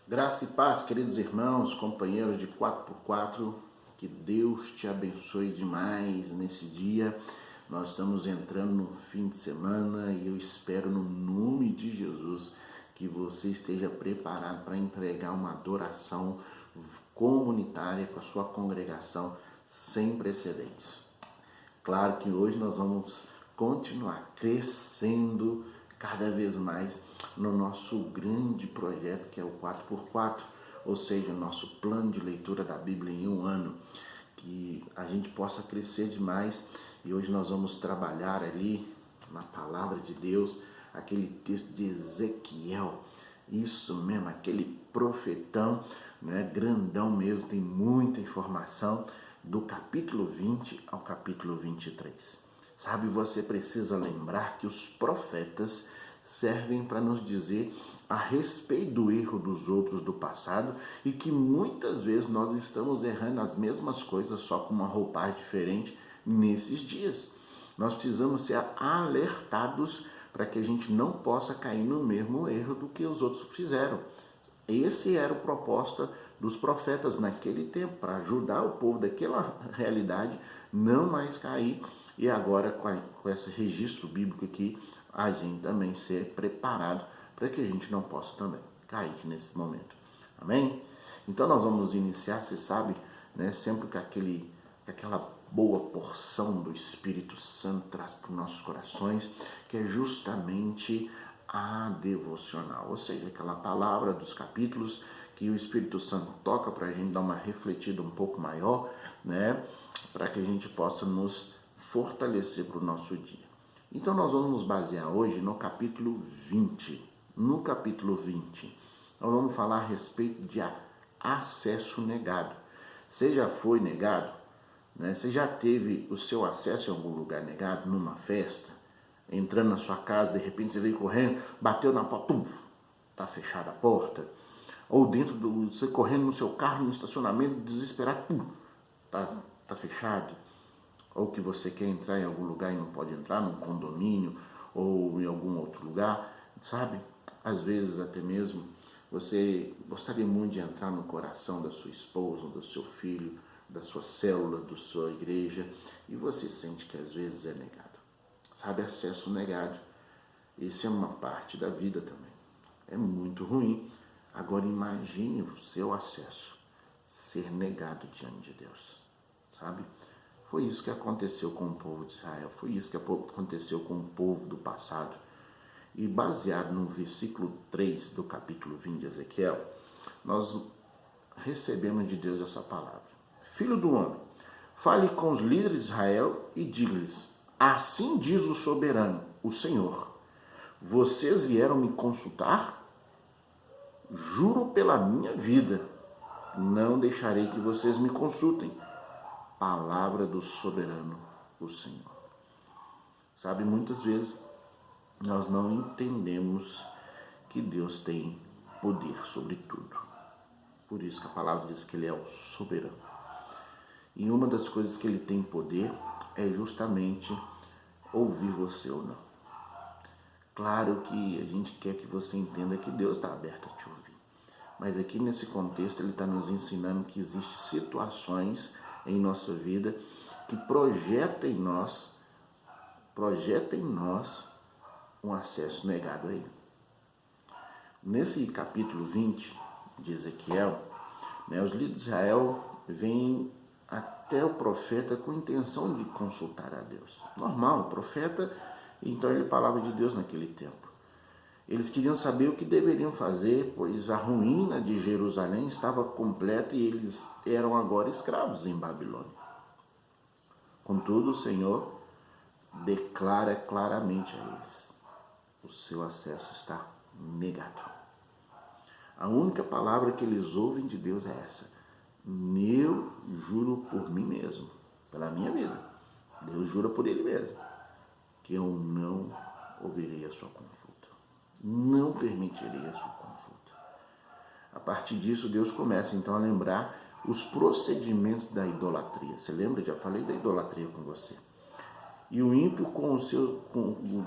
Graça e paz, queridos irmãos, companheiros de 4x4, que Deus te abençoe demais nesse dia. Nós estamos entrando no fim de semana e eu espero no nome de Jesus que você esteja preparado para entregar uma adoração comunitária com a sua congregação sem precedentes. Claro que hoje nós vamos continuar crescendo cada vez mais no nosso grande projeto que é o 4x4, ou seja, nosso plano de leitura da Bíblia em um ano, que a gente possa crescer demais. E hoje nós vamos trabalhar ali na palavra de Deus, aquele texto de Ezequiel, isso mesmo, aquele profetão, né, grandão mesmo, tem muita informação, do capítulo 20 ao capítulo 23. Sabe, você precisa lembrar que os profetas servem para nos dizer a respeito do erro dos outros do passado e que muitas vezes nós estamos errando as mesmas coisas, só com uma roupagem diferente nesses dias. Nós precisamos ser alertados para que a gente não possa cair no mesmo erro do que os outros fizeram. Esse era o propósito dos profetas naquele tempo, para ajudar o povo daquela realidade não mais cair. E agora, com esse registro bíblico aqui, a gente também ser preparado para que a gente não possa também cair nesse momento. Amém? Então nós vamos iniciar, você sabe, né, sempre com aquela boa porção do Espírito Santo traz para os nossos corações, que é justamente a devocional, ou seja, aquela palavra dos capítulos que o Espírito Santo toca para a gente dar uma refletida um pouco maior, né, para que a gente possa nos fortalecer para o nosso dia. Então nós vamos nos basear hoje no capítulo 20. No capítulo 20, nós vamos falar a respeito de acesso negado. Você já foi negado? Né? Você já teve o seu acesso em algum lugar negado, numa festa? Entrando na sua casa, de repente você veio correndo, bateu na porta, pum, tá fechada a porta. Ou você correndo no seu carro, no estacionamento, desesperado, pum, tá fechado. Ou que você quer entrar em algum lugar e não pode entrar, num condomínio ou em algum outro lugar, sabe? Às vezes até mesmo você gostaria muito de entrar no coração da sua esposa, do seu filho, da sua célula, da sua igreja, e você sente que às vezes é negado. Sabe, acesso negado. Isso é uma parte da vida também. É muito ruim. Agora imagine o seu acesso ser negado diante de Deus, sabe? Foi isso que aconteceu com o povo de Israel, foi isso que aconteceu com o povo do passado. E baseado no versículo 3 do capítulo 20 de Ezequiel, nós recebemos de Deus essa palavra. Filho do homem, fale com os líderes de Israel e diga-lhes: assim diz o soberano, o Senhor, vocês vieram me consultar? Juro pela minha vida, não deixarei que vocês me consultem. Palavra do soberano, o Senhor. Sabe, muitas vezes nós não entendemos que Deus tem poder sobre tudo. Por isso que a palavra diz que Ele é o soberano. E uma das coisas que Ele tem poder é justamente ouvir você ou não. Claro que a gente quer que você entenda que Deus está aberto a te ouvir. Mas aqui nesse contexto Ele está nos ensinando que existem situações em nossa vida que projeta em nós um acesso negado a Ele. Nesse capítulo 20 de Ezequiel, né, os líderes de Israel vêm até o profeta com intenção de consultar a Deus. Normal, o profeta, então ele falava de Deus naquele tempo. Eles queriam saber o que deveriam fazer, pois a ruína de Jerusalém estava completa e eles eram agora escravos em Babilônia. Contudo, o Senhor declara claramente a eles: o seu acesso está negado. A única palavra que eles ouvem de Deus é essa: eu juro por mim mesmo, pela minha vida. Deus jura por Ele mesmo, que eu não ouvirei a sua consulta. Não permitirei a sua consulta. A partir disso, Deus começa então a lembrar os procedimentos da idolatria. Você lembra? Já falei da idolatria com você. E o ímpio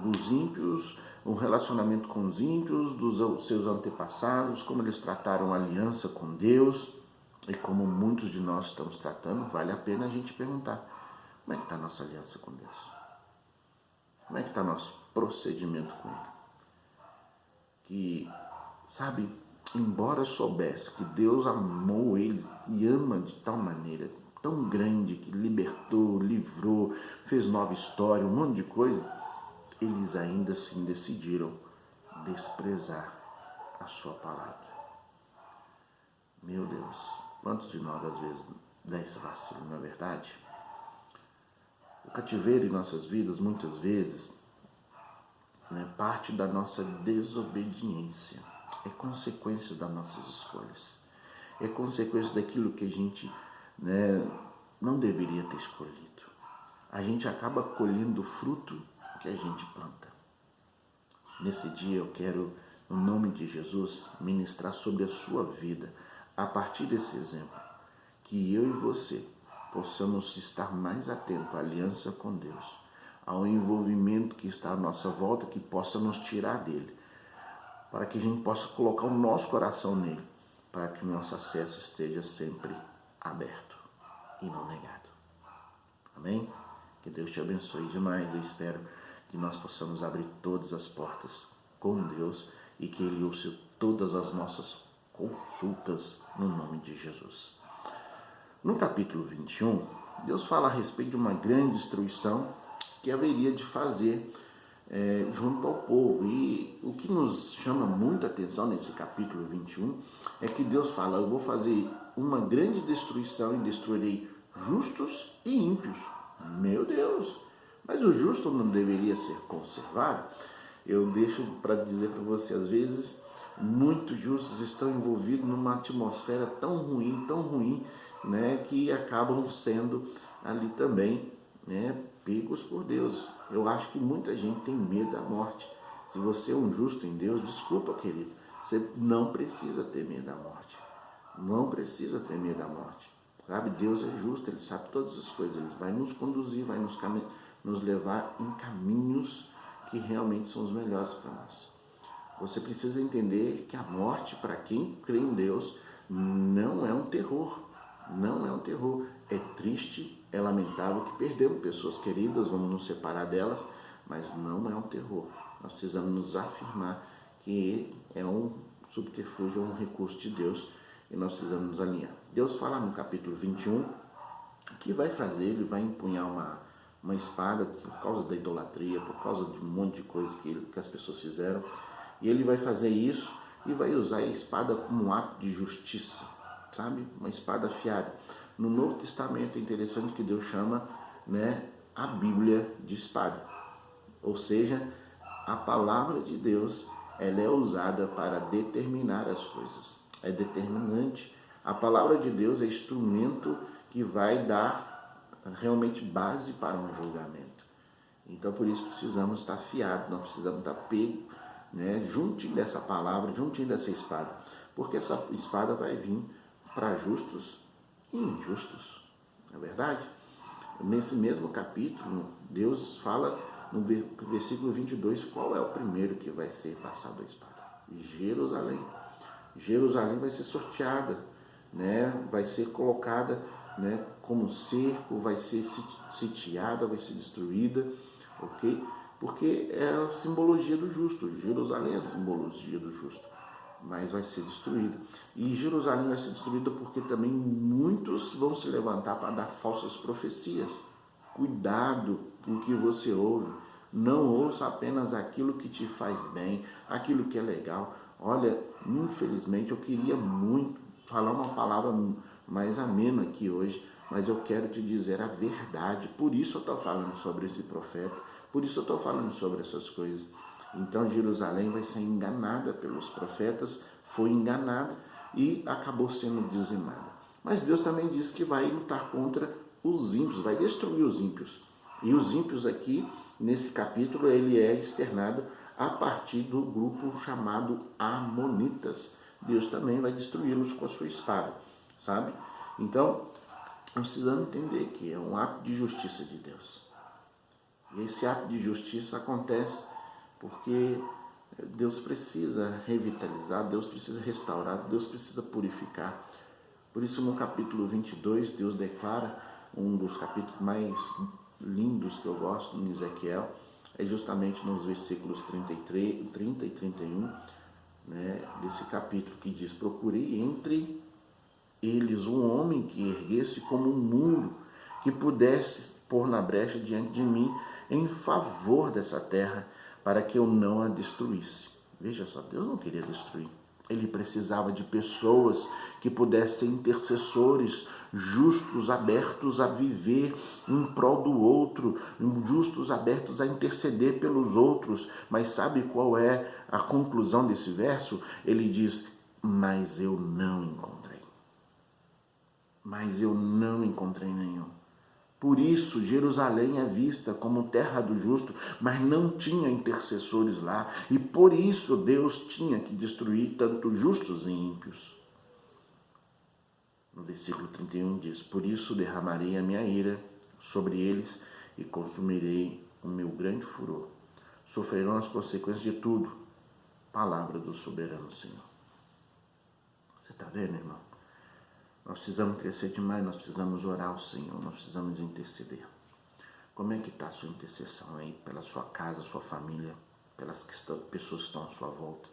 dos ímpios o relacionamento com os ímpios, dos seus antepassados, como eles trataram a aliança com Deus, e como muitos de nós estamos tratando, vale a pena a gente perguntar: como é que está a nossa aliança com Deus? Como é que está nosso procedimento com Ele? Que, sabe, embora soubesse que Deus amou eles e ama de tal maneira, tão grande, que libertou, livrou, fez nova história, um monte de coisa, eles ainda assim decidiram desprezar a sua palavra. Meu Deus, quantos de nós às vezes dá esse vacilo, não é verdade? O cativeiro em nossas vidas, muitas vezes, parte da nossa desobediência, é consequência das nossas escolhas, é consequência daquilo que a gente não deveria ter escolhido. A gente acaba colhendo o fruto que a gente planta. Nesse dia eu quero, no nome de Jesus, ministrar sobre a sua vida, a partir desse exemplo, que eu e você possamos estar mais atentos à aliança com Deus, ao envolvimento que está à nossa volta, que possa nos tirar dele, para que a gente possa colocar o nosso coração nele, para que o nosso acesso esteja sempre aberto e não negado. Amém? Que Deus te abençoe demais. Eu espero que nós possamos abrir todas as portas com Deus e que Ele ouça todas as nossas consultas no nome de Jesus. No capítulo 21, Deus fala a respeito de uma grande destruição que haveria de fazer junto ao povo. E o que nos chama muita atenção nesse capítulo 21 é que Deus fala: eu vou fazer uma grande destruição e destruirei justos e ímpios. Meu Deus! Mas o justo não deveria ser conservado? Eu deixo para dizer para você, às vezes, muitos justos estão envolvidos numa atmosfera tão ruim, que acabam sendo ali também, pegos por Deus. Eu acho que muita gente tem medo da morte. Se você é um justo em Deus, desculpa, querido, você não precisa ter medo da morte. Não precisa ter medo da morte. Sabe, Deus é justo, Ele sabe todas as coisas, Ele vai nos conduzir, vai nos levar em caminhos que realmente são os melhores para nós. Você precisa entender que a morte, para quem crê em Deus, não é um terror. Não é um terror. É triste, é lamentável que perdemos pessoas queridas, vamos nos separar delas, mas não é um terror. Nós precisamos nos afirmar que é um subterfúgio, é um recurso de Deus, e nós precisamos nos alinhar. Deus fala no capítulo 21 que vai fazer, Ele vai empunhar uma espada por causa da idolatria, por causa de um monte de coisas que as pessoas fizeram, e Ele vai fazer isso e vai usar a espada como um ato de justiça, sabe? Uma espada afiada. No Novo Testamento é interessante que Deus chama a Bíblia de espada, ou seja, a palavra de Deus, ela é usada para determinar as coisas, é determinante. A palavra de Deus é instrumento que vai dar realmente base para um julgamento. Então, por isso precisamos estar afiados, nós precisamos estar pegos, juntinho dessa palavra, juntinho dessa espada, porque essa espada vai vir para justos e injustos, não é verdade? Nesse mesmo capítulo, Deus fala no versículo 22, qual é o primeiro que vai ser passado a espada? Jerusalém. Jerusalém vai ser sorteada, vai ser colocada como cerco, vai ser sitiada, vai ser destruída, ok? Porque é a simbologia do justo. Jerusalém é a simbologia do justo, mas vai ser destruída. E Jerusalém vai ser destruída porque também muitos vão se levantar para dar falsas profecias. Cuidado com o que você ouve. Não ouça apenas aquilo que te faz bem, aquilo que é legal. Olha, infelizmente eu queria muito falar uma palavra mais amena aqui hoje, mas eu quero te dizer a verdade. Por isso eu estou falando sobre esse profeta, por isso eu estou falando sobre essas coisas. Então Jerusalém vai ser enganada pelos profetas, foi enganada e acabou sendo dizimada. Mas Deus também diz que vai lutar contra os ímpios, vai destruir os ímpios. E os ímpios aqui, nesse capítulo, ele é externado a partir do grupo chamado Amonitas. Deus também vai destruí-los com a sua espada, sabe? Então, nós precisamos entender que é um ato de justiça de Deus. E esse ato de justiça acontece porque Deus precisa revitalizar, Deus precisa restaurar, Deus precisa purificar. Por isso, no capítulo 22, Deus declara, um dos capítulos mais lindos que eu gosto, em Ezequiel, é justamente nos versículos 33, 30 e 31, né, desse capítulo, que diz: procurei entre eles um homem que erguesse como um muro, que pudesse pôr na brecha diante de mim em favor dessa terra, para que eu não a destruísse. Veja só, Deus não queria destruir. Ele precisava de pessoas que pudessem ser intercessores, justos, abertos a viver em prol do outro, justos, abertos a interceder pelos outros. Mas sabe qual é a conclusão desse verso? Ele diz: mas eu não encontrei. Mas eu não encontrei nenhum. Por isso, Jerusalém é vista como terra do justo, mas não tinha intercessores lá. E por isso, Deus tinha que destruir tanto justos e ímpios. No versículo 31 diz: por isso derramarei a minha ira sobre eles e consumirei o meu grande furor. Sofrerão as consequências de tudo. Palavra do soberano Senhor. Você está vendo, irmão? Nós precisamos crescer demais, nós precisamos orar ao Senhor, nós precisamos interceder. Como é que está a sua intercessão aí pela sua casa, sua família, pelas pessoas que estão à sua volta?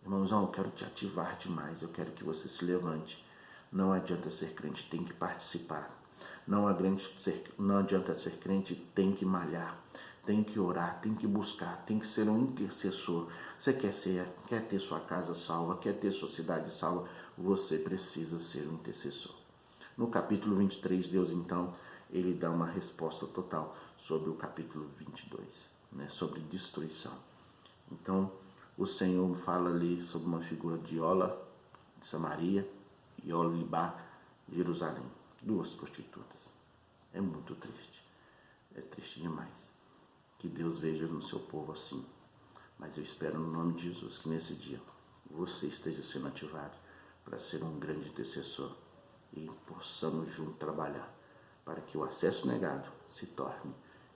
Irmãozão, eu quero te ativar demais, eu quero que você se levante. Não adianta ser crente, tem que participar. Não adianta ser crente, tem que malhar, tem que orar, tem que buscar, tem que ser um intercessor. Você quer ter sua casa salva, quer ter sua cidade salva, você precisa ser um intercessor. No capítulo 23, Deus então, ele dá uma resposta total sobre o capítulo 22, né, sobre destruição. Então, o Senhor fala ali sobre uma figura de Ola, de Samaria, e Olibá, Jerusalém. Duas prostitutas. É muito triste. É triste demais. Que Deus veja no seu povo assim. Mas eu espero no nome de Jesus que nesse dia você esteja sendo ativado para ser um grande intercessor e possamos juntos trabalhar para que o acesso negado se torne